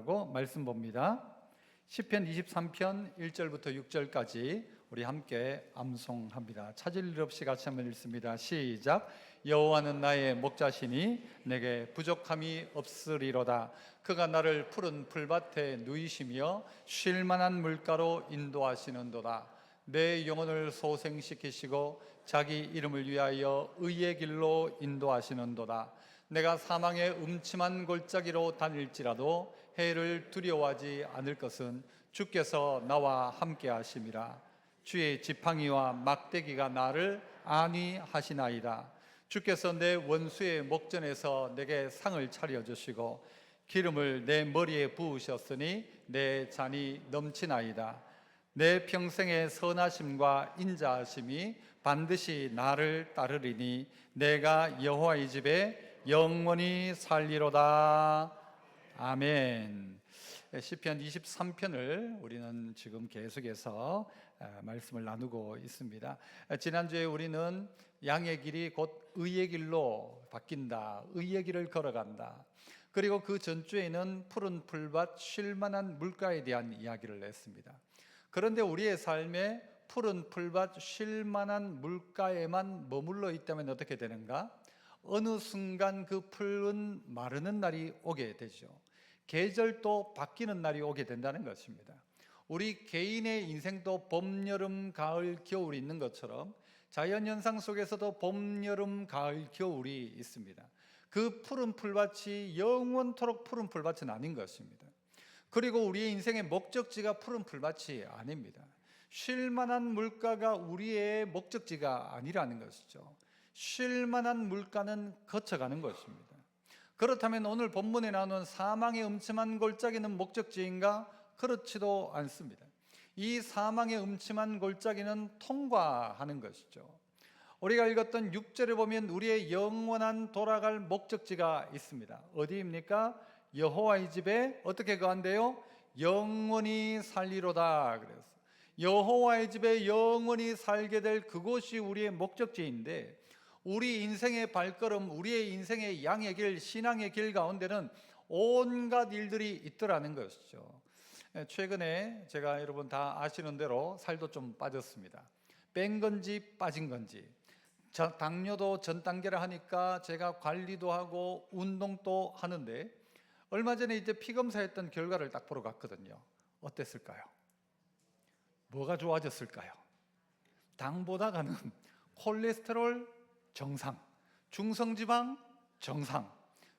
하고 말씀 봅니다. 시편 23편 1절부터 6절까지 우리 함께 암송합니다. 찾을 일 없이 같이 한번 읽습니다. 시작. 여호와는 나의 목자시니 내게 부족함이 없으리로다. 그가 나를 푸른 풀밭에 누이시며 쉴 만한 물가로 인도하시는도다. 내 영혼을 소생시키시고 자기 이름을 위하여 의의 길로 인도하시는도다. 내가 사망의 음침한 골짜기로 다닐지라도 해를 두려워하지 않을 것은 주께서 나와 함께 하심이라. 주의 지팡이와 막대기가 나를 안위하시나이다. 주께서 내 원수의 목전에서 내게 상을 차려주시고 기름을 내 머리에 부으셨으니 내 잔이 넘치나이다. 내 평생의 선하심과 인자하심이 반드시 나를 따르리니 내가 여호와의 집에 영원히 살리로다. 아멘. 시편 23편을 우리는 지금 계속해서 말씀을 나누고 있습니다. 지난주에 우리는 양의 길이 곧 의의 길로 바뀐다, 의의 길을 걸어간다, 그리고 그 전주에는 푸른 풀밭 쉴 만한 물가에 대한 이야기를 했습니다. 그런데 우리의 삶에 푸른 풀밭 쉴 만한 물가에만 머물러 있다면 어떻게 되는가? 어느 순간 그 풀은 마르는 날이 오게 되죠. 계절도 바뀌는 날이 오게 된다는 것입니다. 우리 개인의 인생도 봄, 여름, 가을, 겨울이 있는 것처럼 자연현상 속에서도 봄, 여름, 가을, 겨울이 있습니다. 그 푸른 풀밭이 영원토록 푸른 풀밭은 아닌 것입니다. 그리고 우리의 인생의 목적지가 푸른 풀밭이 아닙니다. 쉴 만한 물가가 우리의 목적지가 아니라는 것이죠. 쉴 만한 물가는 거쳐가는 것입니다. 그렇다면 오늘 본문에 나오는 사망의 음침한 골짜기는 목적지인가? 그렇지도 않습니다. 이 사망의 음침한 골짜기는 통과하는 것이죠. 우리가 읽었던 6절에 보면 우리의 영원한 돌아갈 목적지가 있습니다. 어디입니까? 여호와의 집에 어떻게 거한대요? 영원히 살리로다. 그래서 여호와의 집에 영원히 살게 될 그곳이 우리의 목적지인데, 우리 인생의 발걸음, 우리의 인생의 양의 길, 신앙의 길 가운데는 온갖 일들이 있더라는 것이죠. 최근에 제가 여러분 다 아시는 대로 살도 좀 빠졌습니다. 뺀 건지 빠진 건지. 당뇨도 전 단계를 하니까 제가 관리도 하고 운동도 하는데, 얼마 전에 이제 피검사했던 결과를 딱 보러 갔거든요. 어땠을까요? 뭐가 좋아졌을까요? 당보다가는 콜레스테롤 정상, 중성지방 정상.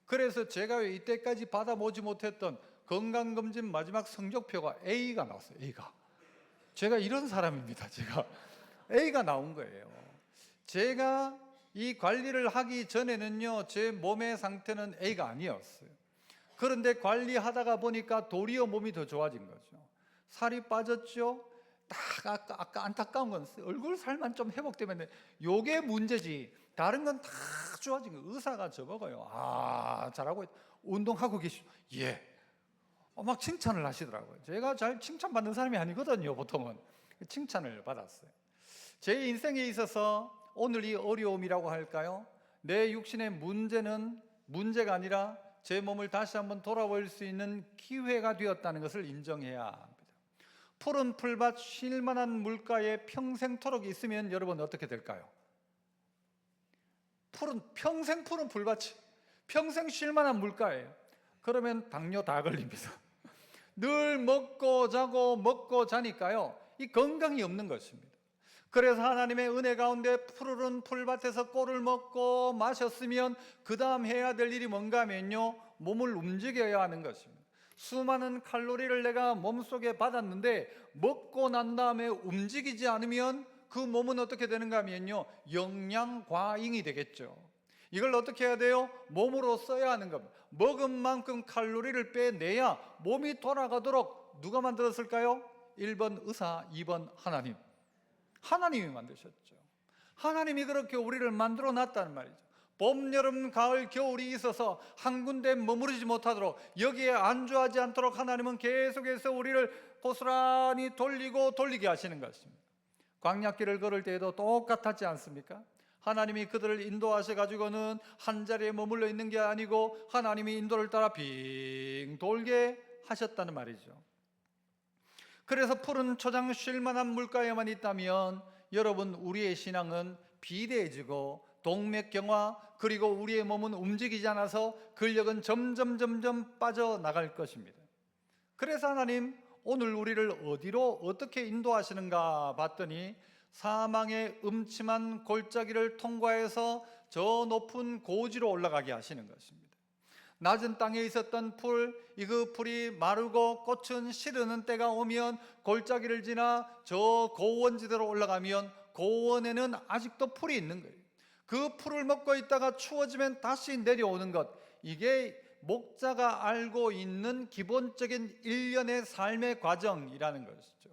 그래서 제가 이때까지 받아보지 못했던 건강검진 마지막 성적표가 A가 나왔어요. A가. 제가 이런 사람입니다. 제가 A가 나온 거예요. 제가 이 관리를 하기 전에는요, 제 몸의 상태는 A가 아니었어요. 그런데 관리하다가 보니까 도리어 몸이 더 좋아진 거죠. 살이 빠졌죠. 딱 아까 안타까운 건 얼굴 살만 좀 회복되면 요게 문제지, 다른 건 다 좋아진 거예요. 의사가 저보고요, 잘하고 운동하고 계시죠? 예. 막 칭찬을 하시더라고요. 제가 잘 칭찬받는 사람이 아니거든요. 보통은 칭찬을 받았어요. 제 인생에 있어서 오늘 이 어려움이라고 할까요? 내 육신의 문제는 문제가 아니라 제 몸을 다시 한번 돌아볼 수 있는 기회가 되었다는 것을 인정해야 합니다. 푸른 풀밭 쉴 만한 물가에 평생토록 있으면 여러분 어떻게 될까요? 평생 푸른 풀밭이 평생 쉴 만한 물가예요. 그러면 당뇨 다 걸립니다. 늘 먹고 자고 먹고 자니까요, 이 건강이 없는 것입니다. 그래서 하나님의 은혜 가운데 푸르른 풀밭에서 꼴을 먹고 마셨으면 그 다음 해야 될 일이 뭔가 하면요, 몸을 움직여야 하는 것입니다. 수많은 칼로리를 내가 몸속에 받았는데 먹고 난 다음에 움직이지 않으면 그 몸은 어떻게 되는가 하면요, 영양과잉이 되겠죠. 이걸 어떻게 해야 돼요? 몸으로 써야 하는 겁니다. 먹은 만큼 칼로리를 빼내야 몸이 돌아가도록 누가 만들었을까요? 1번 의사, 2번 하나님. 하나님이 만드셨죠. 하나님이 그렇게 우리를 만들어 놨다는 말이죠. 봄, 여름, 가을, 겨울이 있어서 한 군데 머무르지 못하도록, 여기에 안주하지 않도록 하나님은 계속해서 우리를 고스란히 돌리게 하시는 것입니다. 광야길을 걸을 때에도 똑같았지 않습니까? 하나님이 그들을 인도하셔가지고는 한 자리에 머물러 있는 게 아니고 하나님이 인도를 따라 빙 돌게 하셨다는 말이죠. 그래서 푸른 초장 쉴 만한 물가에만 있다면 여러분, 우리의 신앙은 비대해지고 동맥경화, 그리고 우리의 몸은 움직이지 않아서 근력은 점점 빠져나갈 것입니다. 그래서 하나님 오늘 우리를 어디로 어떻게 인도하시는가 봤더니 사망의 음침한 골짜기를 통과해서 저 높은 고지로 올라가게 하시는 것입니다. 낮은 땅에 있었던 풀, 그 풀이 마르고 꽃은 시드는 때가 오면 골짜기를 지나 저 고원지대로 올라가면 고원에는 아직도 풀이 있는 거예요. 그 풀을 먹고 있다가 추워지면 다시 내려오는 것, 이게 목자가 알고 있는 기본적인 일련의 삶의 과정이라는 것이죠.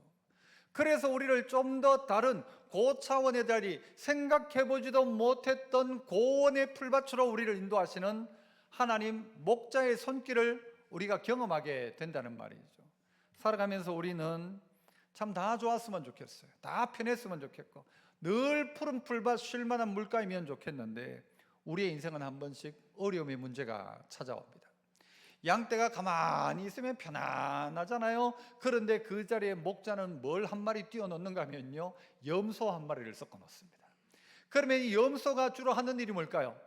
그래서 우리를 좀 더 다른 고차원의 자리, 생각해보지도 못했던 고원의 풀밭으로 우리를 인도하시는 하나님 목자의 손길을 우리가 경험하게 된다는 말이죠. 살아가면서 우리는 참 다 좋았으면 좋겠어요. 다 편했으면 좋겠고 늘 푸른 풀밭 쉴만한 물가이면 좋겠는데 우리의 인생은 한 번씩 어려움의 문제가 찾아옵니다. 양떼가 가만히 있으면 편안하잖아요. 그런데 그 자리에 목자는 뭘 한 마리 띄워놓는가 하면요, 염소 한 마리를 섞어 놓습니다. 그러면 이 염소가 주로 하는 일이 뭘까요?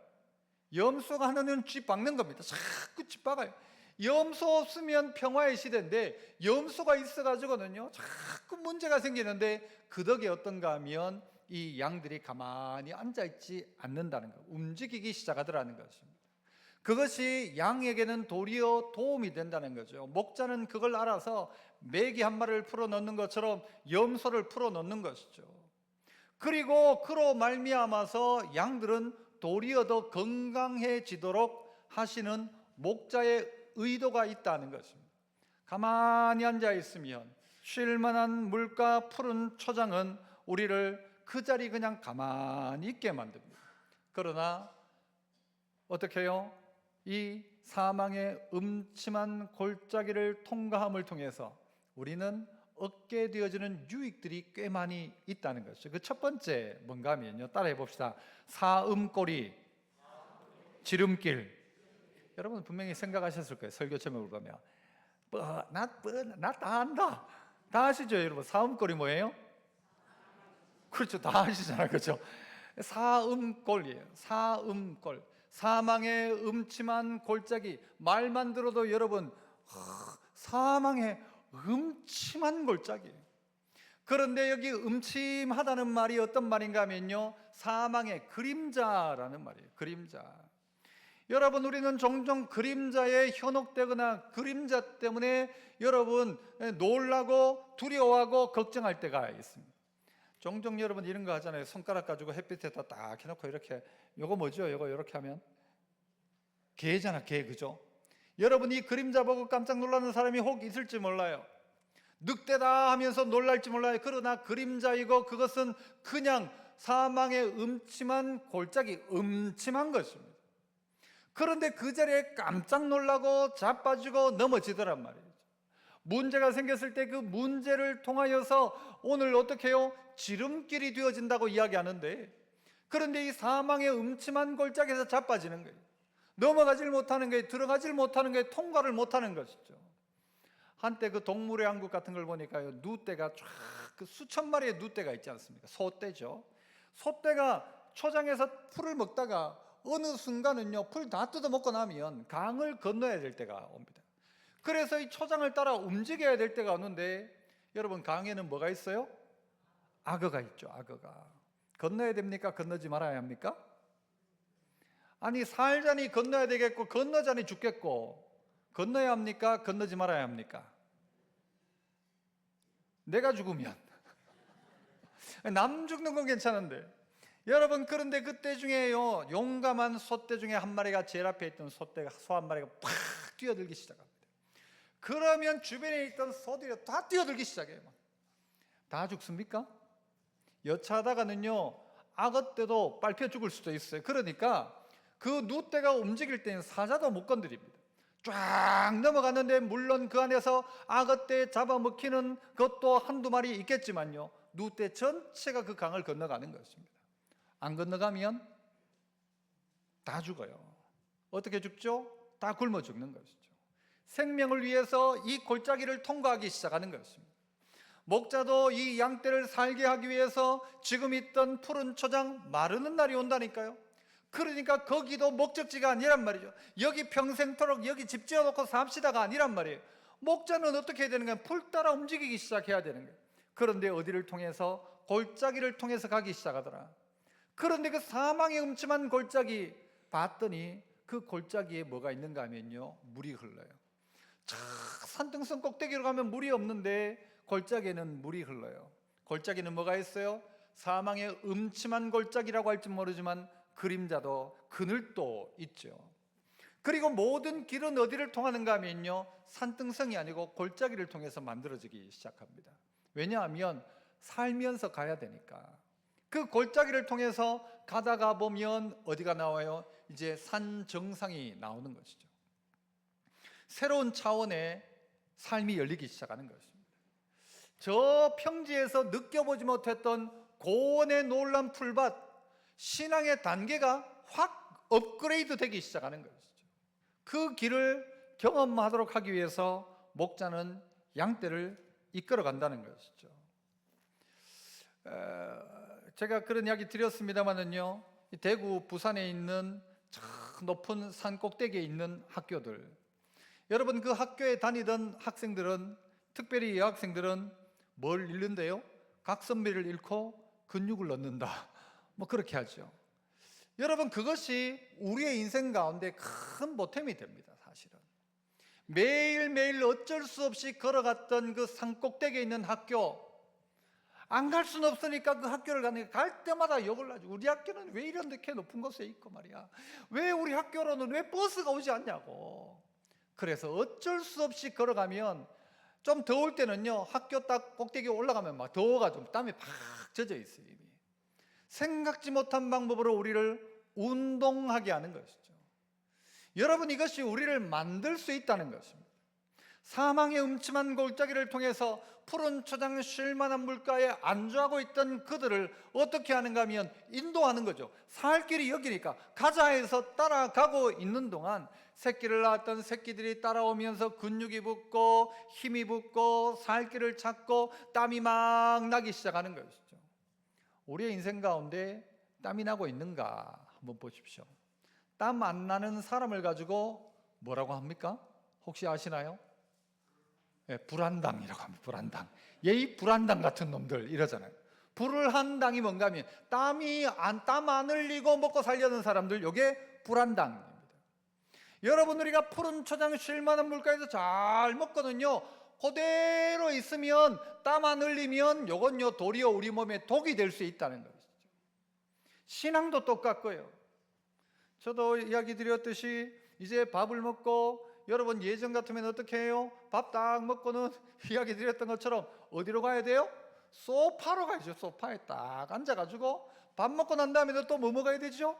염소가 하는 일은 쥐 박는 겁니다. 자꾸 쥐 박아요. 염소 없으면 평화의 시대인데 염소가 있어가지고는요 자꾸 문제가 생기는데, 그 덕에 어떤가 하면 이 양들이 가만히 앉아있지 않는다는 것, 움직이기 시작하더라는 것입니다. 그것이 양에게는 도리어 도움이 된다는 거죠. 목자는 그걸 알아서 메기 한 마리를 풀어넣는 것처럼 염소를 풀어넣는 것이죠. 그리고 그로 말미암아서 양들은 도리어 더 건강해지도록 하시는 목자의 의도가 있다는 것입니다. 가만히 앉아 있으면 쉴만한 물가 푸른 초장은 우리를 그 자리 그냥 가만히 있게 만듭니다. 그러나 어떻게 해요? 이 사망의 음침한 골짜기를 통과함을 통해서 우리는 얻게 되어지는 유익들이 꽤 많이 있다는 것이죠. 그 첫 번째 뭔가 하면요, 따라해 봅시다. 사음꼬리, 지름길. 여러분 분명히 생각하셨을 거예요. 설교 제목을 보면 나 다 안다, 다 아시죠 여러분? 사음꼴이 뭐예요? 그렇죠, 다 아시잖아요. 그렇죠? 사음꼴이에요. 사음꼴, 사망의 음침한 골짜기. 말만 들어도 여러분 사망의 음침한 골짜기. 그런데 여기 음침하다는 말이 어떤 말인가 하면요, 사망의 그림자라는 말이에요. 그림자. 여러분, 우리는 종종 그림자에 현혹되거나 그림자 때문에 여러분 놀라고 두려워하고 걱정할 때가 있습니다. 종종 여러분 이런 거 하잖아요. 손가락 가지고 햇빛에다 딱 해놓고 이렇게, 요거 뭐죠? 요거 이렇게 하면 개잖아, 개. 그죠? 여러분 이 그림자 보고 깜짝 놀라는 사람이 혹 있을지 몰라요. 늑대다 하면서 놀랄지 몰라요. 그러나 그림자이고 그것은 그냥 사망의 음침한 골짜기, 음침한 것입니다. 그런데 그 자리에 깜짝 놀라고 자빠지고 넘어지더란 말이죠. 문제가 생겼을 때 그 문제를 통하여서 오늘 어떻게 해요? 지름길이 되어진다고 이야기하는데, 그런데 이 사망의 음침한 골짜기에서 자빠지는 거예요. 넘어가질 못하는 거예요. 들어가질 못하는 거예요. 통과를 못하는 것이죠. 한때 그 동물의 왕국 같은 걸 보니까요, 누떼가 쫙 그 수천 마리의 누떼가 있지 않습니까? 소떼죠. 소떼가 초장에서 풀을 먹다가 어느 순간은요, 풀 다 뜯어먹고 나면 강을 건너야 될 때가 옵니다. 그래서 이 초장을 따라 움직여야 될 때가 오는데, 여러분 강에는 뭐가 있어요? 악어가 있죠. 악어가. 건너야 됩니까? 건너지 말아야 합니까? 아니, 살자니 건너야 되겠고 건너자니 죽겠고, 건너야 합니까? 건너지 말아야 합니까? 내가 죽으면 남 죽는 건 괜찮은데, 여러분 그런데 그때 중에요, 용감한 소떼 중에 한 마리가 제일 앞에 있던 소떼가, 소 한 마리가 팍 뛰어들기 시작합니다. 그러면 주변에 있던 소들이 다 뛰어들기 시작해요. 다 죽습니까? 여차하다가는요 악어 떼도 밟혀 죽을 수도 있어요. 그러니까 그 누떼가 움직일 때는 사자도 못 건드립니다. 쫙 넘어갔는데 물론 그 안에서 악어 떼 잡아먹히는 것도 한두 마리 있겠지만요, 누떼 전체가 그 강을 건너가는 것입니다. 안 건너가면 다 죽어요. 어떻게 죽죠? 다 굶어 죽는 것이죠. 생명을 위해서 이 골짜기를 통과하기 시작하는 것입니다. 목자도 이 양떼를 살게 하기 위해서 지금 있던 푸른 초장 마르는 날이 온다니까요. 그러니까 거기도 목적지가 아니란 말이죠. 여기 평생토록 여기 집 지어놓고 삽시다가 아니란 말이에요. 목자는 어떻게 해야 되는 거예요? 풀 따라 움직이기 시작해야 되는 거예요. 그런데 어디를 통해서? 골짜기를 통해서 가기 시작하더라. 그런데 그 사망의 음침한 골짜기 봤더니 그 골짜기에 뭐가 있는가 하면요, 물이 흘러요. 산등성 꼭대기로 가면 물이 없는데 골짜기에는 물이 흘러요. 골짜기는 뭐가 있어요? 사망의 음침한 골짜기라고 할지 모르지만 그림자도 그늘도 있죠. 그리고 모든 길은 어디를 통하는가 하면요, 산등성이 아니고 골짜기를 통해서 만들어지기 시작합니다. 왜냐하면 살면서 가야 되니까. 그 골짜기를 통해서 가다가 보면 어디가 나와요? 이제 산 정상이 나오는 것이죠. 새로운 차원의 삶이 열리기 시작하는 것입니다. 저 평지에서 느껴보지 못했던 고원의 놀란 풀밭, 신앙의 단계가 확 업그레이드 되기 시작하는 것이죠. 그 길을 경험하도록 하기 위해서 목자는 양떼를 이끌어 간다는 것이죠. 제가 그런 이야기 드렸습니다만은요, 대구, 부산에 있는 저 높은 산 꼭대기에 있는 학교들, 여러분 그 학교에 다니던 학생들은, 특별히 여학생들은 뭘 잃는데요? 각선미를 잃고 근육을 얻는다, 뭐 그렇게 하죠. 여러분 그것이 우리의 인생 가운데 큰 보탬이 됩니다. 사실은 매일매일 어쩔 수 없이 걸어갔던 그 산 꼭대기에 있는 학교, 안 갈 수는 없으니까 그 학교를 가는, 갈 때마다 욕을 하죠. 우리 학교는 왜 이렇게 높은 곳에 있고 말이야, 왜 우리 학교로는 왜 버스가 오지 않냐고. 그래서 어쩔 수 없이 걸어가면, 좀 더울 때는요, 학교 딱 꼭대기에 올라가면 막 더워가지고 땀이 팍 젖어 있어요. 이미 생각지 못한 방법으로 우리를 운동하게 하는 것이죠. 여러분 이것이 우리를 만들 수 있다는 것입니다. 사망의 음침한 골짜기를 통해서 푸른 초장 쉴만한 물가에 안주하고 있던 그들을 어떻게 하는가 하면 인도하는 거죠. 살 길이 여기니까 가자 해서 따라가고 있는 동안 새끼를 낳았던 새끼들이 따라오면서 근육이 붙고 힘이 붙고 살 길을 찾고 땀이 막 나기 시작하는 것이죠. 우리의 인생 가운데 땀이 나고 있는가 한번 보십시오. 땀 안 나는 사람을 가지고 뭐라고 합니까? 혹시 아시나요? 불안당이라고 합니다. 불안당. 예의 불안당 같은 놈들 이러잖아요. 불안당이 뭔가 하면 땀 안 흘리고 먹고 살려는 사람들, 이게 불안당입니다. 여러분 우리가 푸른 초장 쉴만한 물가에서 잘 먹거든요. 그대로 있으면 땀 안 흘리면 요건요 도리어 우리 몸에 독이 될 수 있다는 것이죠. 신앙도 똑같고요. 저도 이야기 드렸듯이 이제 밥을 먹고, 여러분 예전 같으면 어떻게 해요? 밥 딱 먹고는 이야기 드렸던 것처럼 어디로 가야 돼요? 소파로 가야죠. 소파에 딱 앉아가지고 밥 먹고 난 다음에 또 뭐 먹어야 되죠?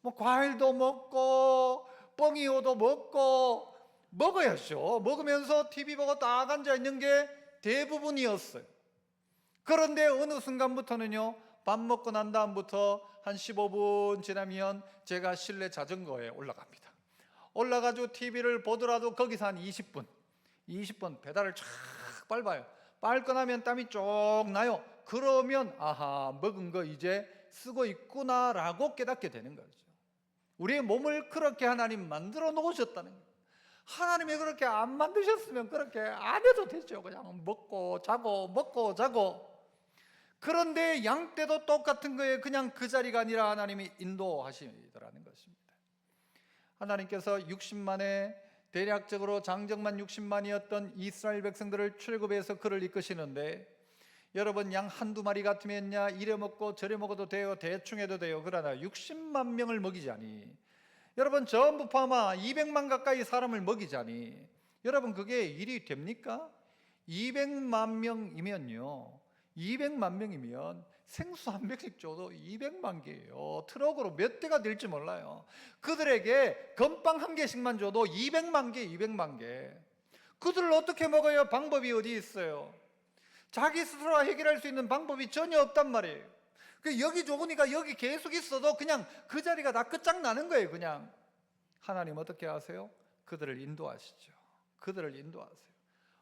뭐 과일도 먹고 뻥이오도 먹고 먹어야죠. 먹으면서 TV 보고 딱 앉아있는 게 대부분이었어요. 그런데 어느 순간부터는요, 밥 먹고 난 다음부터 한 15분 지나면 제가 실내 자전거에 올라갑니다. 올라가지고 TV를 보더라도 거기서 한 20분 페달을 쫙 밟아요. 밟고 나면 땀이 쭉 나요. 그러면 아하, 먹은 거 이제 쓰고 있구나라고 깨닫게 되는 거죠. 우리의 몸을 그렇게 하나님 만들어 놓으셨다는 거예요. 하나님이 그렇게 안 만드셨으면 그렇게 안 해도 되죠. 그냥 먹고 자고 먹고 자고. 그런데 양떼도 똑같은 거예요. 그냥 그 자리가 아니라 하나님이 인도하시더라는 것입니다. 하나님께서 60만의 대략적으로 장정만 60만이었던 이스라엘 백성들을 출애굽해서 그를 이끄시는데, 여러분 양 한두 마리 같으면야 이래 먹고 저래 먹어도 돼요, 대충 해도 돼요. 그러나 60만 명을 먹이자니, 여러분 전부 포함아 200만 가까이 사람을 먹이자니, 여러분 그게 일이 됩니까? 200만 명이면요, 200만 명이면 생수 한 병씩 줘도 200만 개예요. 트럭으로 몇 대가 될지 몰라요. 그들에게 건빵 한 개씩만 줘도 200만 개, 200만 개. 그들을 어떻게 먹어요? 방법이 어디 있어요? 자기 스스로 해결할 수 있는 방법이 전혀 없단 말이에요. 여기 좋으니까 여기 계속 있어도 그냥 그 자리가 다 끝장나는 거예요. 그냥 하나님 어떻게 하세요? 그들을 인도하시죠. 그들을 인도하세요.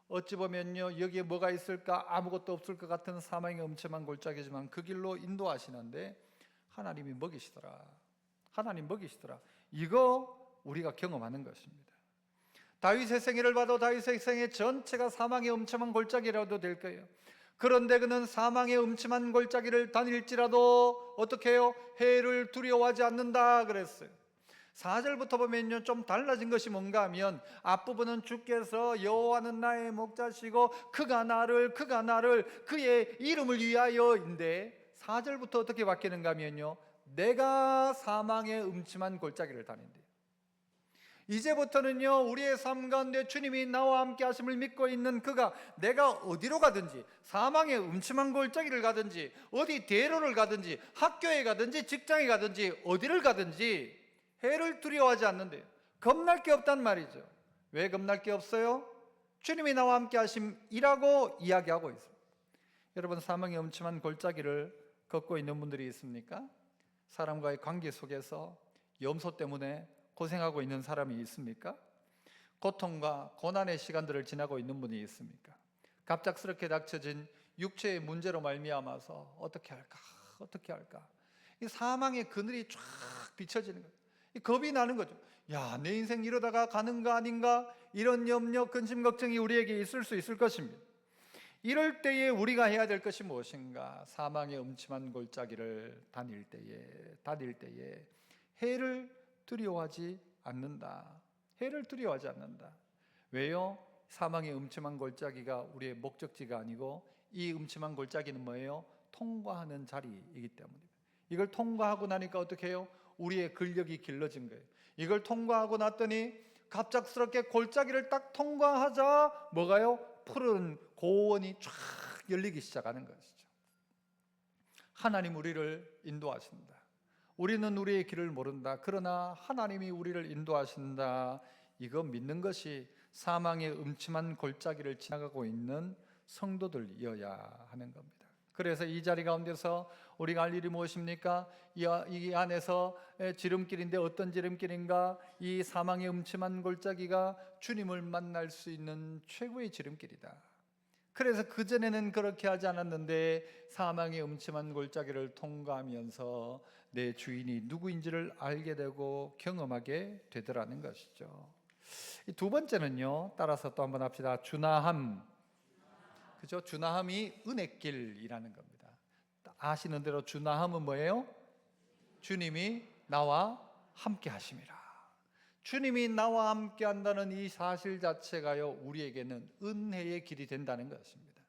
어찌 보면요, 여기에 뭐가 있을까? 아무것도 없을 것 같은 사망의 음침한 골짜기지만 그 길로 인도하시는데 하나님이 먹이시더라. 하나님 먹이시더라. 이거 우리가 경험하는 것입니다. 다윗의 생애를 봐도 다윗의 생애 전체가 사망의 음침한 골짜기라도 될 거예요. 그런데 그는 사망의 음침한 골짜기를 다닐지라도 어떻게 해요? 해를 두려워하지 않는다 그랬어요. 4절부터 보면요, 좀 달라진 것이 뭔가 하면 앞부분은 주께서 여호와는 나의 목자시고 그가 나를 그의 이름을 위하여인데 4절부터 어떻게 바뀌는가 하면요, 내가 사망의 음침한 골짜기를 다닌대요. 이제부터는요, 우리의 삶 가운데 주님이 나와 함께 하심을 믿고 있는 그가 내가 어디로 가든지, 사망의 음침한 골짜기를 가든지, 어디 대로를 가든지, 학교에 가든지, 직장에 가든지, 어디를 가든지 해를 두려워하지 않는데요. 겁날 게 없단 말이죠. 왜 겁날 게 없어요? 주님이 나와 함께 하심이라고 이야기하고 있어요. 여러분, 사망의 음침한 골짜기를 걷고 있는 분들이 있습니까? 사람과의 관계 속에서 염소 때문에 고생하고 있는 사람이 있습니까? 고통과 고난의 시간들을 지나고 있는 분이 있습니까? 갑작스럽게 닥쳐진 육체의 문제로 말미암아서 어떻게 할까? 이 사망의 그늘이 쫙 비춰지는 거예요. 겁이 나는 거죠. 야, 내 인생 이러다가 가는 거 아닌가? 이런 염려, 근심, 걱정이 우리에게 있을 수 있을 것입니다. 이럴 때에 우리가 해야 될 것이 무엇인가? 사망의 음침한 골짜기를 다닐 때에 해를 두려워하지 않는다. 해를 두려워하지 않는다. 왜요? 사망의 음침한 골짜기가 우리의 목적지가 아니고 이 음침한 골짜기는 뭐예요? 통과하는 자리이기 때문입니다. 이걸 통과하고 나니까 어떻게 해요? 우리의 근력이 길러진 거예요. 이걸 통과하고 났더니 갑작스럽게 골짜기를 딱 통과하자 뭐가요? 푸른 고원이 쫙 열리기 시작하는 것이죠. 하나님 우리를 인도하신다. 우리는 우리의 길을 모른다. 그러나 하나님이 우리를 인도하신다. 이거 믿는 것이 사망의 음침한 골짜기를 지나가고 있는 성도들이어야 하는 겁니다. 그래서 이 자리 가운데서 우리가 할 일이 무엇입니까? 이 안에서 지름길인데 어떤 지름길인가? 이 사망의 음침한 골짜기가 주님을 만날 수 있는 최고의 지름길이다. 그래서 그전에는 그렇게 하지 않았는데 사망의 음침한 골짜기를 통과하면서 내 주인이 누구인지를 알게 되고 경험하게 되더라는 것이죠. 두 번째는요, 따라서 또 한번 합시다. 주나함. 그죠? 주나함이 은혜길이라는 겁니다. 아시는 대로 주나함은 뭐예요? 주님이 나와 함께 하심이라. 주님이 나와 함께 한다는 이 사실 자체가요, 우리에게는 은혜의 길이 된다는 것입니다.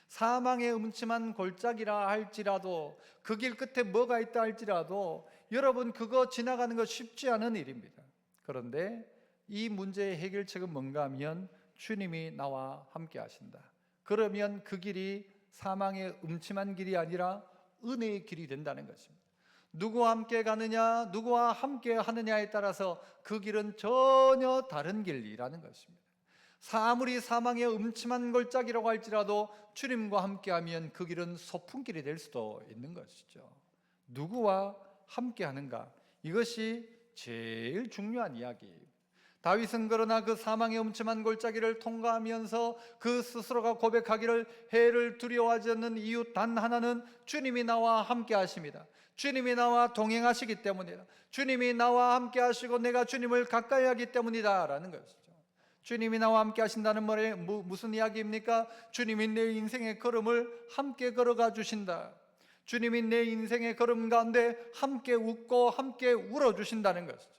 사망의 음침한 골짜기라 할지라도, 그 길 끝에 뭐가 있다 할지라도 여러분, 그거 지나가는 거 쉽지 않은 일입니다. 그런데 이 문제의 해결책은 뭔가 하면 주님이 나와 함께 하신다. 그러면 그 길이 사망의 음침한 길이 아니라 은혜의 길이 된다는 것입니다. 누구와 함께 가느냐, 누구와 함께 하느냐에 따라서 그 길은 전혀 다른 길이라는 것입니다. 아무리 사망의 음침한 골짜기라고 할지라도 주님과 함께하면 그 길은 소풍길이 될 수도 있는 것이죠. 누구와 함께 하는가, 이것이 제일 중요한 이야기예요. 다윗은 그러나 그 사망의 음침한 골짜기를 통과하면서 그 스스로가 고백하기를 해를 두려워하지 않는 이유 단 하나는 주님이 나와 함께 하십니다. 주님이 나와 동행하시기 때문이다. 주님이 나와 함께 하시고 내가 주님을 가까이 하기 때문이다 라는 것이죠. 주님이 나와 함께 하신다는 말이 무슨 이야기입니까? 주님이 내 인생의 걸음을 함께 걸어가 주신다. 주님이 내 인생의 걸음 가운데 함께 웃고 함께 울어주신다는 것이죠.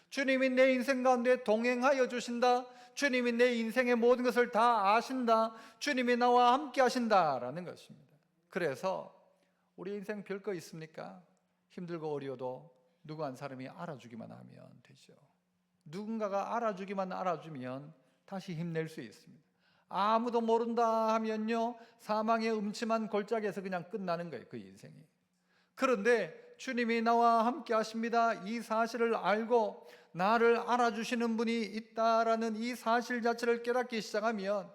주님이 내 인생 가운데 동행하여 주신다. 주님이 내 인생의 모든 것을 다 아신다. 주님이 나와 함께 하신다라는 것입니다. 그래서 우리 인생 별거 있습니까? 힘들고 어려워도 누구 한 사람이 알아주기만 하면 되죠. 누군가가 알아주면 다시 힘낼 수 있습니다. 아무도 모른다 하면요, 사망의 음침한 골짜기에서 그냥 끝나는 거예요, 그 인생이. 그런데 주님이 나와 함께 하십니다, 이 사실을 알고 나를 알아주시는 분이 있다라는 이 사실 자체를 깨닫기 시작하면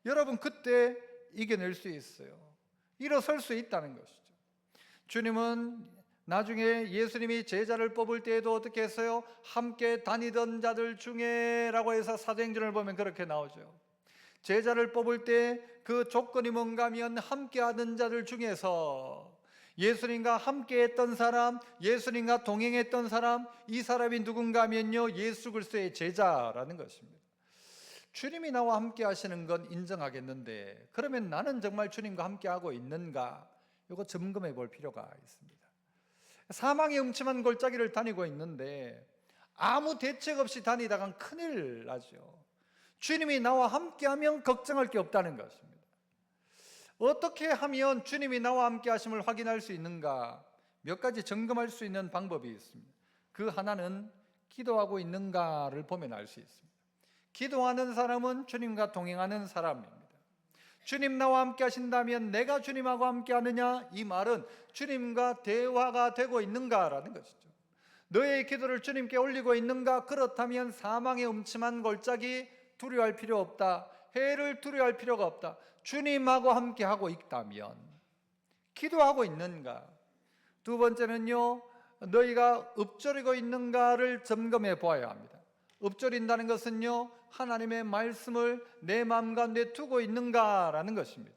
여러분, 그때 이겨낼 수 있어요. 일어설 수 있다는 것이죠. 주님은 나중에 예수님이 제자를 뽑을 때에도 어떻게 했어요? 함께 다니던 자들 중에 라고 해서 사도행전을 보면 그렇게 나오죠. 제자를 뽑을 때 그 조건이 뭔가 하면 함께 하던 자들 중에서 예수님과 함께 했던 사람, 예수님과 동행했던 사람, 이 사람이 누군가 하면요, 예수 그리스도의 제자라는 것입니다. 주님이 나와 함께 하시는 건 인정하겠는데, 그러면 나는 정말 주님과 함께 하고 있는가? 이거 점검해 볼 필요가 있습니다. 사망의 음침한 골짜기를 다니고 있는데 아무 대책 없이 다니다간 큰일 나죠. 주님이 나와 함께하면 걱정할 게 없다는 것입니다. 어떻게 하면 주님이 나와 함께 하심을 확인할 수 있는가? 몇 가지 점검할 수 있는 방법이 있습니다. 그 하나는 기도하고 있는가를 보면 알 수 있습니다. 기도하는 사람은 주님과 동행하는 사람입니다. 주님 나와 함께 하신다면 내가 주님하고 함께 하느냐? 이 말은 주님과 대화가 되고 있는가라는 것이죠. 너의 기도를 주님께 올리고 있는가? 그렇다면 사망의 음침한 골짜기 두려워할 필요 없다. 해를 두려워할 필요가 없다. 주님하고 함께 하고 있다면 기도하고 있는가? 두 번째는요, 너희가 읊조리고 있는가를 점검해 보아야 합니다. 읊조린다는 것은요, 하나님의 말씀을 내 마음 가운데 두고 있는가라는 것입니다.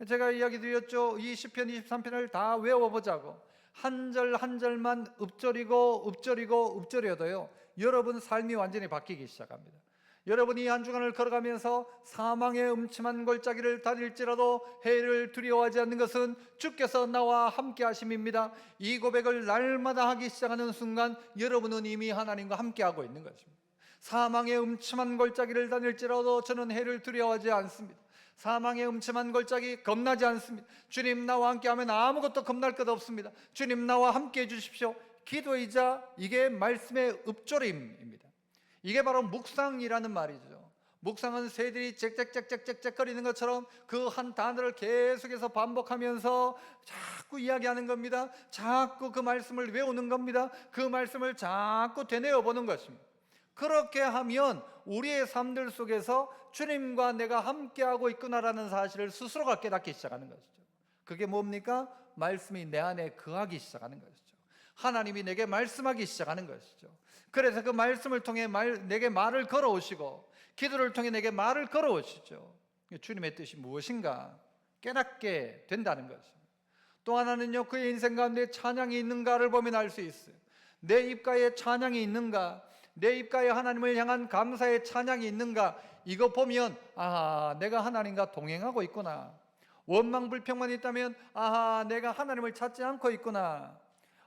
제가 이야기 드렸죠. 이 시편 23편을 다 외워보자고 한 절 한 절만 읊조려도요, 여러분 삶이 완전히 바뀌기 시작합니다. 여러분이 한 주간을 걸어가면서 사망의 음침한 골짜기를 다닐지라도 해를 두려워하지 않는 것은 주께서 나와 함께 하심입니다. 이 고백을 날마다 하기 시작하는 순간 여러분은 이미 하나님과 함께 하고 있는 것입니다. 사망의 음침한 골짜기를 다닐지라도 저는 해를 두려워하지 않습니다. 사망의 음침한 골짜기 겁나지 않습니다. 주님 나와 함께하면 아무것도 겁날 것 없습니다. 주님 나와 함께 해주십시오. 기도이자 이게 말씀의 읊조림입니다. 이게 바로 묵상이라는 말이죠. 묵상은 새들이 짹짹짹짹짹 거리는 것처럼 그 한 단어를 계속해서 반복하면서 자꾸 이야기하는 겁니다. 자꾸 그 말씀을 외우는 겁니다. 그 말씀을 자꾸 되뇌어 보는 것입니다. 그렇게 하면 우리의 삶들 속에서 주님과 내가 함께하고 있구나라는 사실을 스스로가 깨닫기 시작하는 것이죠. 그게 뭡니까? 말씀이 내 안에 거하기 시작하는 것이죠. 하나님이 내게 말씀하기 시작하는 것이죠. 그래서 그 말씀을 통해 내게 말을 걸어오시고 기도를 통해 내게 말을 걸어오시죠. 주님의 뜻이 무엇인가 깨닫게 된다는 것입니다. 또 하나는요, 그의 인생 가운데 찬양이 있는가를 보면 알 수 있어요. 내 입가에 찬양이 있는가, 내 입가에 하나님을 향한 감사의 찬양이 있는가, 이거 보면 아하, 내가 하나님과 동행하고 있구나. 원망 불평만 있다면 아하, 내가 하나님을 찾지 않고 있구나.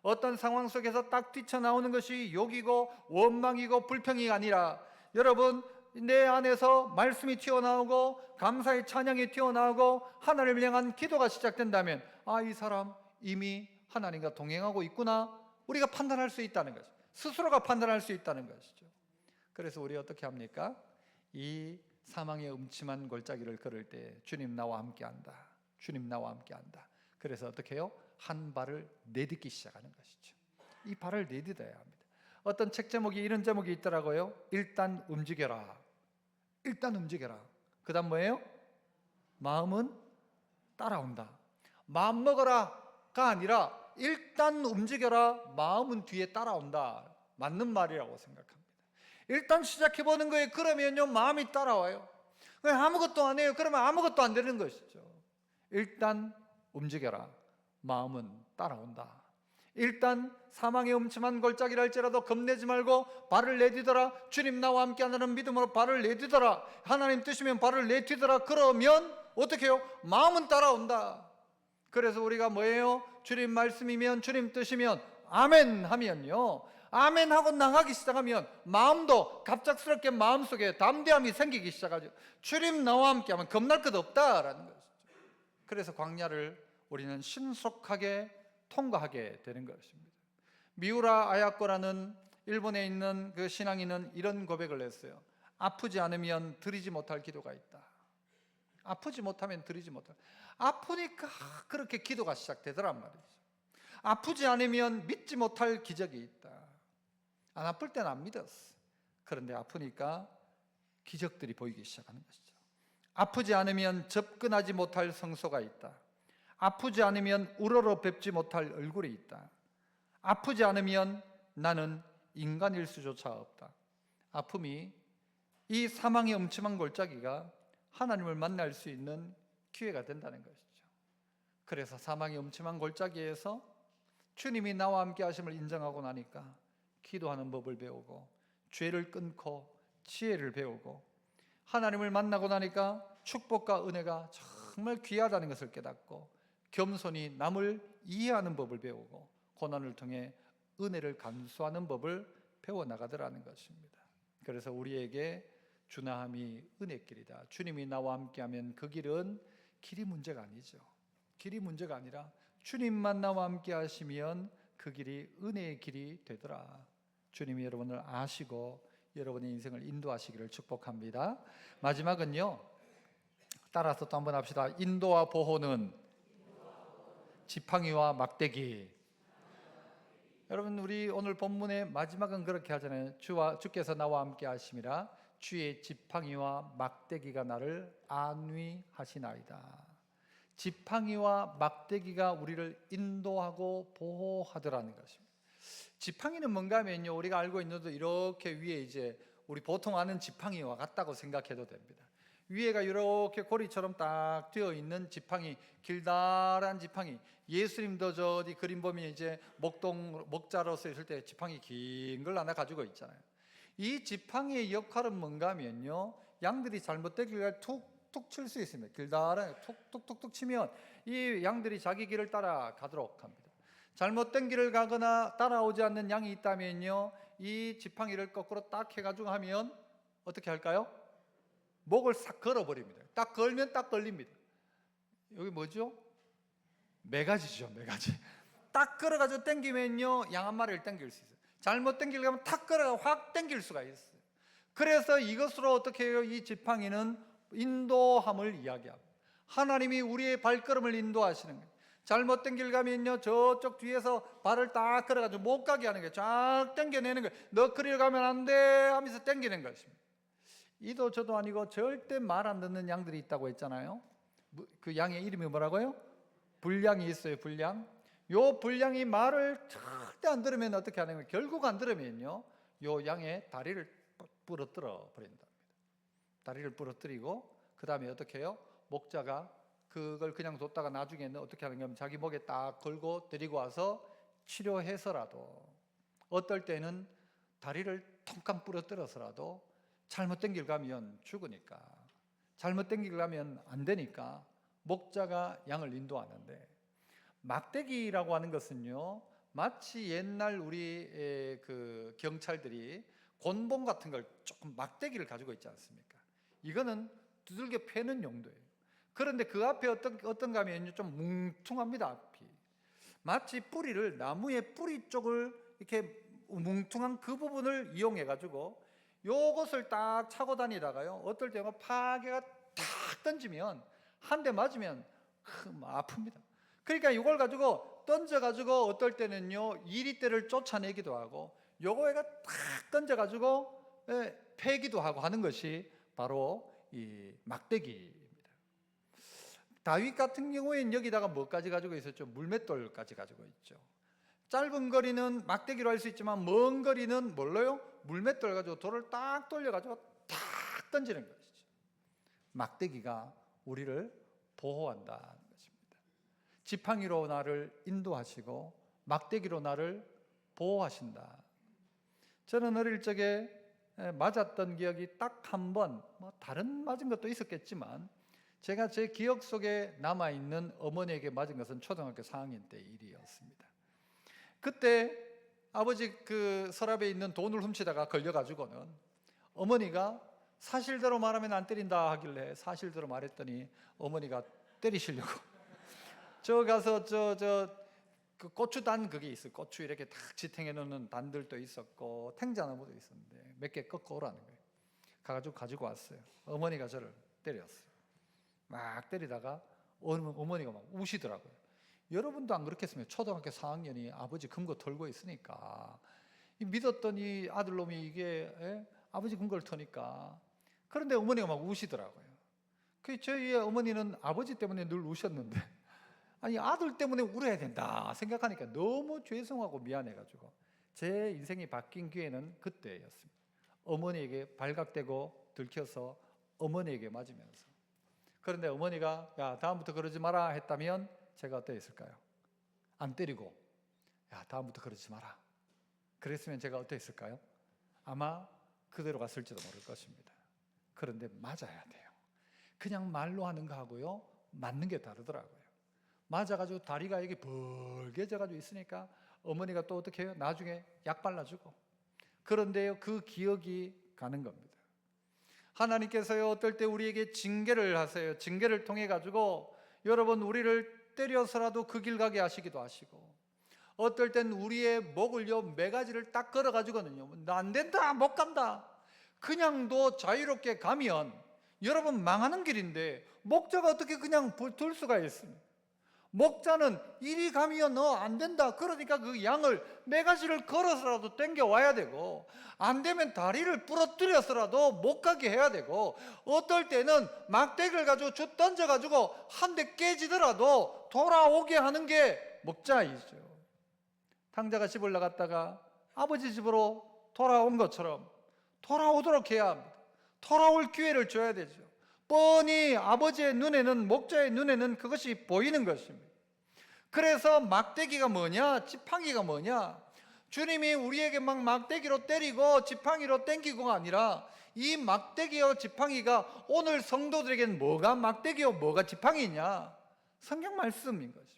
어떤 상황 속에서 딱 뛰쳐나오는 것이 욕이고 원망이고 불평이 아니라, 여러분, 내 안에서 말씀이 튀어나오고 감사의 찬양이 튀어나오고 하나님을 향한 기도가 시작된다면 아, 이 사람 이미 하나님과 동행하고 있구나, 우리가 판단할 수 있다는 것이죠. 스스로가 판단할 수 있다는 것이죠. 그래서 우리 어떻게 합니까? 이 사망의 음침한 골짜기를 걸을 때 주님 나와 함께한다, 주님 나와 함께한다. 그래서 어떻게 해요? 한 발을 내딛기 시작하는 것이죠. 이 발을 내딛어야 합니다. 어떤 책 제목이 이런 제목이 있더라고요. 일단 움직여라. 일단 움직여라. 그 다음 뭐예요? 마음은 따라온다. 마음 먹어라가 아니라 일단 움직여라, 마음은 뒤에 따라온다. 맞는 말이라고 생각합니다. 일단 시작해보는 거예요. 그러면요, 마음이 따라와요. 아무것도 안 해요. 그러면 아무것도 안 되는 것이죠. 일단 움직여라, 마음은 따라온다. 일단 사망의 음침한 골짜기를 할지라도 겁내지 말고 발을 내디더라. 주님 나와 함께 하는 믿음으로 발을 내디더라. 하나님 뜻이면 발을 내디더라. 그러면 어떻게 해요? 마음은 따라온다. 그래서 우리가 뭐예요? 주님 말씀이면, 주님 뜻이면 아멘 하면요, 아멘 하고 나가기 시작하면 마음도 갑작스럽게 마음속에 담대함이 생기기 시작하죠. 주님 나와 함께 하면 겁날 것 없다라는 것이죠. 그래서 광야를 우리는 신속하게 통과하게 되는 것입니다. 미우라 아야코라는 일본에 있는 그 신앙인은 이런 고백을 했어요. 아프지 않으면 드리지 못할 기도가 있다. 아프지 못하면 드리지 못할. 아프니까 그렇게 기도가 시작되더란 말이죠. 아프지 않으면 믿지 못할 기적이 있다. 안 아플 때는 안 믿었어. 그런데 아프니까 기적들이 보이기 시작하는 것이죠. 아프지 않으면 접근하지 못할 성소가 있다. 아프지 않으면 우러러 뵙지 못할 얼굴이 있다. 아프지 않으면 나는 인간일 수조차 없다. 아픔이, 이 사망의 엄침한 골짜기가 하나님을 만날 수 있는 기회가 된다는 것이죠. 그래서 사망의 엄침한 골짜기에서 주님이 나와 함께 하심을 인정하고 나니까 기도하는 법을 배우고, 죄를 끊고 지혜를 배우고, 하나님을 만나고 나니까 축복과 은혜가 정말 귀하다는 것을 깨닫고, 겸손히 남을 이해하는 법을 배우고, 고난을 통해 은혜를 감수하는 법을 배워나가더라는 것입니다. 그래서 우리에게 주나함이 은혜길이다. 주님이 나와 함께하면 그 길은 길이 문제가 아니죠. 길이 문제가 아니라 주님만 나와 함께 하시면 그 길이 은혜의 길이 되더라. 주님이 여러분을 아시고 여러분의 인생을 인도하시기를 축복합니다. 마지막은요, 따라서 또 한번 합시다. 인도와 보호는 지팡이와 막대기. 여러분, 우리 오늘 본문의 마지막은 그렇게 하잖아요. 주께서 나와 함께 하심이라 주의 지팡이와 막대기가 나를 안위하시나이다. 지팡이와 막대기가 우리를 인도하고 보호하더라는 것입니다. 지팡이는 뭔가 하면요, 우리가 알고 있는 도 이렇게 위에 이제 우리 보통 아는 지팡이와 같다고 생각해도 됩니다. 위에가 이렇게 고리처럼 딱 되어 있는 지팡이, 길다란 지팡이. 예수님도 저기 그림 보면 이제 목자로서 있을 때 지팡이 긴 걸 하나 가지고 있잖아요. 이 지팡이의 역할은 뭔가 하면요, 양들이 잘못된 길을 툭툭 칠 수 있습니다. 길다란 툭툭툭툭 치면 이 양들이 자기 길을 따라가도록 합니다. 잘못된 길을 가거나 따라오지 않는 양이 있다면요, 이 지팡이를 거꾸로 딱 해가지고 하면 어떻게 할까요? 목을 싹 걸어버립니다. 딱 걸면 딱 걸립니다. 여기 뭐죠? 매가지죠, 매가지. 딱 걸어가지고 당기면요, 양 한 마리를 당길 수 있어요. 잘못 당기려 하면 탁 걸어가 확 당길 수가 있어요. 그래서 이것으로 어떻게 해요? 이 지팡이는 인도함을 이야기합니다. 하나님이 우리의 발걸음을 인도하시는 거예요. 잘못된 길 가면요, 저쪽 뒤에서 발을 딱 걸어가지고 못 가게 하는 거예요. 쫙 당겨내는 거예요. 너 그리 가면 안 돼 하면서 당기는 것입니다. 이도 저도 아니고 절대 말 안 듣는 양들이 있다고 했잖아요. 그 양의 이름이 뭐라고요? 불량이 있어요. 불량. 요 불량이 말을 절대 안 들으면 어떻게 하는 거예요? 결국 안 들으면요, 요 양의 다리를 부러뜨려 버린답니다. 다리를 부러뜨리고 그 다음에 어떻게 해요? 목자가 그걸 그냥 뒀다가 나중에는 어떻게 하는 거냐면 자기 목에 딱 걸고 데리고 와서 치료해서라도, 어떨 때는 다리를 통깡 부러뜨려서라도 잘못된 길 가면 죽으니까, 잘못된 길 가면 안 되니까 목자가 양을 인도하는데, 막대기라고 하는 것은요, 마치 옛날 우리 그 경찰들이 곤봉 같은 걸 조금 막대기를 가지고 있지 않습니까? 이거는 두들겨 패는 용도예요. 그런데 그 앞에 어떤가 하면 좀 뭉퉁합니다. 앞이 마치 뿌리를, 나무의 뿌리 쪽을 이렇게 뭉퉁한 그 부분을 이용해 가지고 요것을 딱 차고 다니다가요, 어떨 때는 파괴가 탁 던지면 한 대 맞으면 아픕니다. 그러니까 이걸 가지고 던져가지고 어떨 때는요, 이리떼를 쫓아내기도 하고, 요거가 탁 던져가지고 패기도 하고 하는 것이 바로 이 막대기입니다. 다윗 같은 경우에는 여기다가 뭐까지 가지고 있었죠? 물맷돌까지 가지고 있죠. 짧은 거리는 막대기로 할 수 있지만 먼 거리는 뭘로요? 물맷돌 가지고 돌을 딱 돌려가지고 탁 던지는 것이죠. 막대기가 우리를 보호한다는 것입니다. 지팡이로 나를 인도하시고 막대기로 나를 보호하신다. 저는 어릴 적에 맞았던 기억이 딱 한 번, 뭐 다른 맞은 것도 있었겠지만 제가 제 기억 속에 남아있는 어머니에게 맞은 것은 초등학교 4학년 때 일이었습니다. 그때 아버지 그 서랍에 있는 돈을 훔치다가 걸려가지고는 어머니가 사실대로 말하면 안 때린다 하길래 사실대로 말했더니 어머니가 때리시려고 저 가서 그 고추단 그게 있어요. 고추 이렇게 탁 지탱해 놓는 단들도 있었고 탱자나무도 있었는데 몇 개 꺾어 오라는 거예요. 가지고 왔어요. 어머니가 저를 때렸어요. 막 때리다가 어머니가 막 우시더라고요. 여러분도 안 그렇겠습니까? 초등학교 4학년이 아버지 금고 털고 있으니까 믿었던 이 아들놈이 이게 아버지 금고를 터니까. 그런데 어머니가 막 우시더라고요. 저희 어머니는 아버지 때문에 늘 우셨는데 아니 아들 때문에 울어야 된다 생각하니까 너무 죄송하고 미안해가지고 제 인생이 바뀐 기회는 그때였습니다. 어머니에게 발각되고 들켜서 어머니에게 맞으면서. 그런데 어머니가 야 다음부터 그러지 마라 했다면 제가 어떠했을까요? 안 때리고 야 다음부터 그러지 마라 그랬으면 제가 어떠했을까요? 아마 그대로 갔을지도 모를 것입니다. 그런데 맞아야 돼요. 그냥 말로 하는 거하고요 맞는 게 다르더라고요. 맞아가지고 다리가 이게 벌게져가지고 있으니까 어머니가 또 어떻게 해요? 나중에 약 발라주고. 그런데요 그 기억이 가는 겁니다. 하나님께서요 어떨 때 우리에게 징계를 하세요. 징계를 통해 가지고 여러분 우리를 때려서라도 그 길 가게 하시기도 하시고, 어떨 땐 우리의 목을요 매가지를 딱 걸어 가지고는요 나 안 된다 못 간다 그냥 너 자유롭게 가면 여러분 망하는 길인데 목자가 어떻게 그냥 둘 수가 있습니까? 목자는 이리 가면 너 안 된다 그러니까 그 양을 매가지를 걸어서라도 땡겨 와야 되고, 안 되면 다리를 부러뜨려서라도 못 가게 해야 되고, 어떨 때는 막대기를 가지고 주 던져가지고 한 대 깨지더라도 돌아오게 하는 게 목자이죠. 탕자가 집을 나갔다가 아버지 집으로 돌아온 것처럼 돌아오도록 해야 합니다. 돌아올 기회를 줘야 되죠. 뻔히 아버지의 눈에는, 목자의 눈에는 그것이 보이는 것입니다. 그래서 막대기가 뭐냐, 지팡이가 뭐냐, 주님이 우리에게 막 막대기로 때리고 지팡이로 땡기고가 아니라 이 막대기와 지팡이가 오늘 성도들에게는 뭐가 막대기요 뭐가 지팡이냐, 성경 말씀인 것입니다.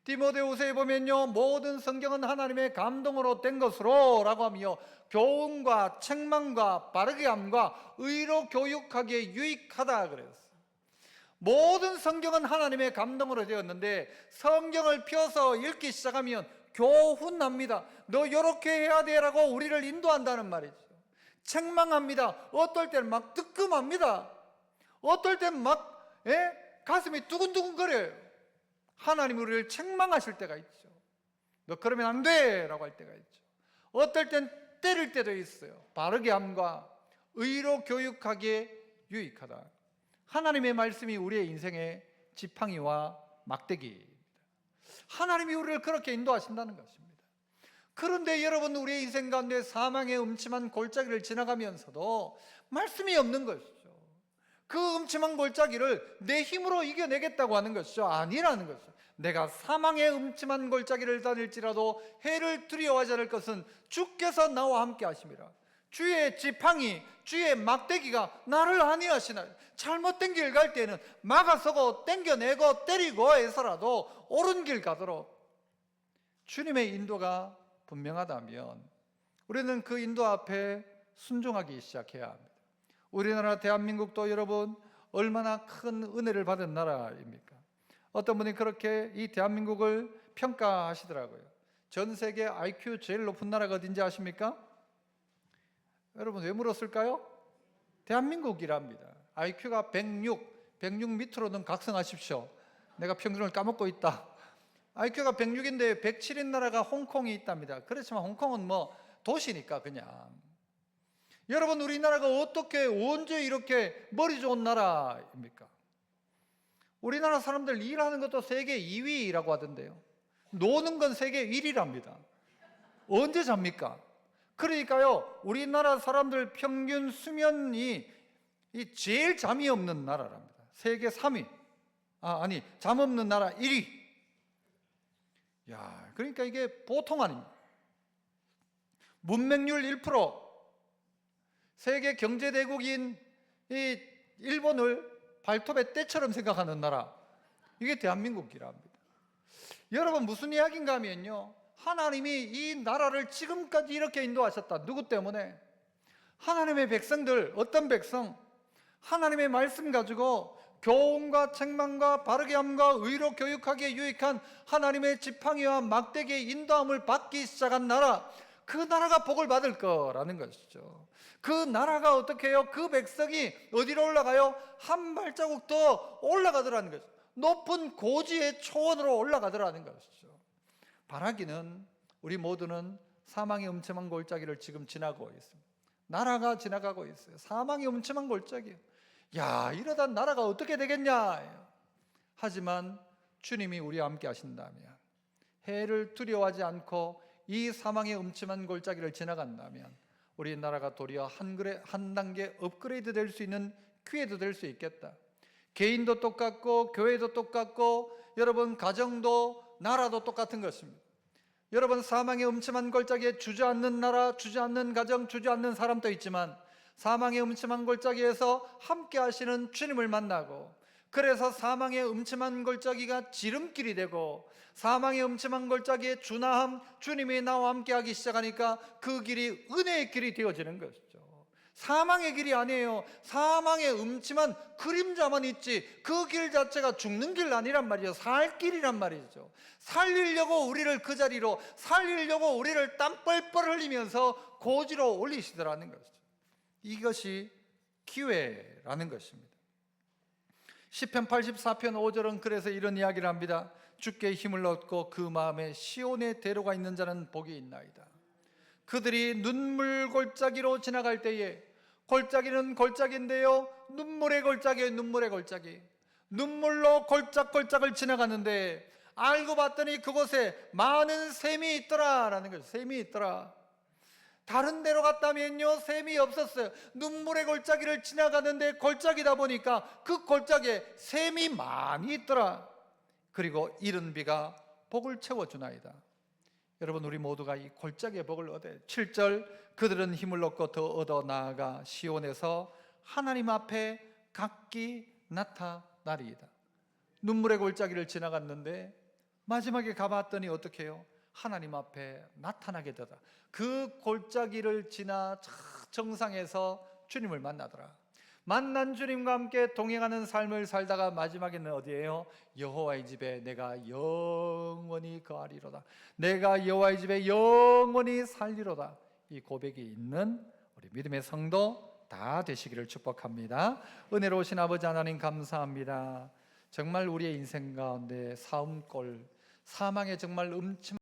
디모데후서에 보면요 모든 성경은 하나님의 감동으로 된 것으로 라고 하며 교훈과 책망과 바르게 함과 의로 교육하기에 유익하다 그랬어요. 모든 성경은 하나님의 감동으로 되었는데 성경을 펴서 읽기 시작하면 교훈합니다. 너 이렇게 해야 돼라고 우리를 인도한다는 말이죠. 책망합니다. 어떨 때는 막 뜨끔합니다. 어떨 때는 막 가슴이 두근두근거려요. 하나님 우리를 책망하실 때가 있죠. 너 그러면 안 돼 라고 할 때가 있죠. 어떨 땐 때릴 때도 있어요. 바르게 함과 의로 교육하기에 유익하다. 하나님의 말씀이 우리의 인생의 지팡이와 막대기입니다. 하나님이 우리를 그렇게 인도하신다는 것입니다. 그런데 여러분 우리의 인생 가운데 사망의 음침한 골짜기를 지나가면서도 말씀이 없는 것이죠. 그 음침한 골짜기를 내 힘으로 이겨내겠다고 하는 것이죠. 아니라는 것이죠. 내가 사망의 음침한 골짜기를 다닐지라도 해를 두려워하지 않을 것은 주께서 나와 함께 하심이라. 주의 지팡이, 주의 막대기가 나를 안위하시나요? 잘못된 길 갈 때는 막아서고 땡겨내고 때리고 해서라도 옳은 길 가도록 주님의 인도가 분명하다면 우리는 그 인도 앞에 순종하기 시작해야 합니다. 우리나라 대한민국도 여러분 얼마나 큰 은혜를 받은 나라입니까? 어떤 분이 그렇게 이 대한민국을 평가하시더라고요. 전 세계 IQ 제일 높은 나라가 어딘지 아십니까? 여러분 왜 물었을까요? 대한민국이랍니다. IQ가 106 밑으로는 각성하십시오. 내가 평균을 까먹고 있다. IQ가 106인데 107인 나라가 홍콩이 있답니다. 그렇지만 홍콩은 뭐 도시니까 그냥. 여러분 우리나라가 어떻게 언제 이렇게 머리 좋은 나라입니까? 우리나라 사람들 일하는 것도 세계 2위라고 하던데요. 노는 건 세계 1위랍니다. 언제 잡니까? 그러니까요 우리나라 사람들 평균 수면이 제일 잠이 없는 나라랍니다. 세계 3위. 잠 없는 나라 1위. 야, 그러니까 이게 보통 아닙니다. 문맹률 1%. 세계 경제대국인 이 일본을 발톱의 때처럼 생각하는 나라, 이게 대한민국이랍니다. 여러분 무슨 이야기인가 하면요 하나님이 이 나라를 지금까지 이렇게 인도하셨다. 누구 때문에? 하나님의 백성들. 어떤 백성? 하나님의 말씀 가지고 교훈과 책망과 바르게 함과 의로 교육하기에 유익한 하나님의 지팡이와 막대기의 인도함을 받기 시작한 나라, 그 나라가 복을 받을 거라는 것이죠. 그 나라가 어떻게 해요? 그 백성이 어디로 올라가요? 한 발자국 더 올라가더라는 것이죠. 높은 고지의 초원으로 올라가더라는 것이죠. 바라기는 우리 모두는 사망의 음침한 골짜기를 지금 지나고 있습니다. 나라가 지나가고 있어요. 사망의 음침한 골짜기. 야, 이러다 나라가 어떻게 되겠냐. 하지만 주님이 우리와 함께 하신다면, 해를 두려워하지 않고 이 사망의 음침한 골짜기를 지나간다면 우리나라가 도리어 한 단계 업그레이드 될 수 있는 기회도 될 수 있겠다. 개인도 똑같고 교회도 똑같고 여러분 가정도 나라도 똑같은 것입니다. 여러분 사망의 음침한 골짜기에 주저앉는 나라, 주저앉는 가정, 주저앉는 사람도 있지만 사망의 음침한 골짜기에서 함께 하시는 주님을 만나고, 그래서 사망의 음침한 골짜기가 지름길이 되고 사망의 음침한 골짜기에 주나함 주님이 나와 함께 하기 시작하니까 그 길이 은혜의 길이 되어지는 것이죠. 사망의 길이 아니에요. 사망의 음침한 그림자만 있지 그 길 자체가 죽는 길 아니란 말이죠. 살 길이란 말이죠. 살리려고 우리를 그 자리로, 살리려고 우리를 땀 뻘뻘 흘리면서 고지로 올리시더라는 것이죠. 이것이 기회라는 것입니다. 시편 84편 5절은 그래서 이런 이야기를 합니다. 주께 힘을 얻고 그 마음에 시온의 대로가 있는 자는 복이 있나이다. 그들이 눈물 골짜기로 지나갈 때에, 골짜기는 골짜기인데요, 눈물의 골짜기예요. 눈물의 골짜기. 눈물로 골짝골짝을 지나가는데 알고 봤더니 그곳에 많은 샘이 있더라라는 거죠. 샘이 있더라. 다른 데로 갔다면요 샘이 없었어요. 눈물의 골짜기를 지나가는데 골짜기다 보니까 그 골짜기에 샘이 많이 있더라. 그리고 이른 비가 복을 채워주나이다. 여러분 우리 모두가 이 골짜기의 복을 얻어야 7절 그들은 힘을 얻고 더 얻어 나아가 시온에서 하나님 앞에 각기 나타나리이다. 눈물의 골짜기를 지나갔는데 마지막에 가봤더니 어떻게 해요? 하나님 앞에 나타나게 되다. 그 골짜기를 지나 정상에서 주님을 만나더라. 만난 주님과 함께 동행하는 삶을 살다가 마지막에는 어디예요? 여호와의 집에 내가 영원히 거하리로다. 내가 여호와의 집에 영원히 살리로다. 이 고백이 있는 우리 믿음의 성도 다 되시기를 축복합니다. 은혜로우신 아버지 하나님 감사합니다. 정말 우리의 인생 가운데 사음골, 사망의 정말 음침한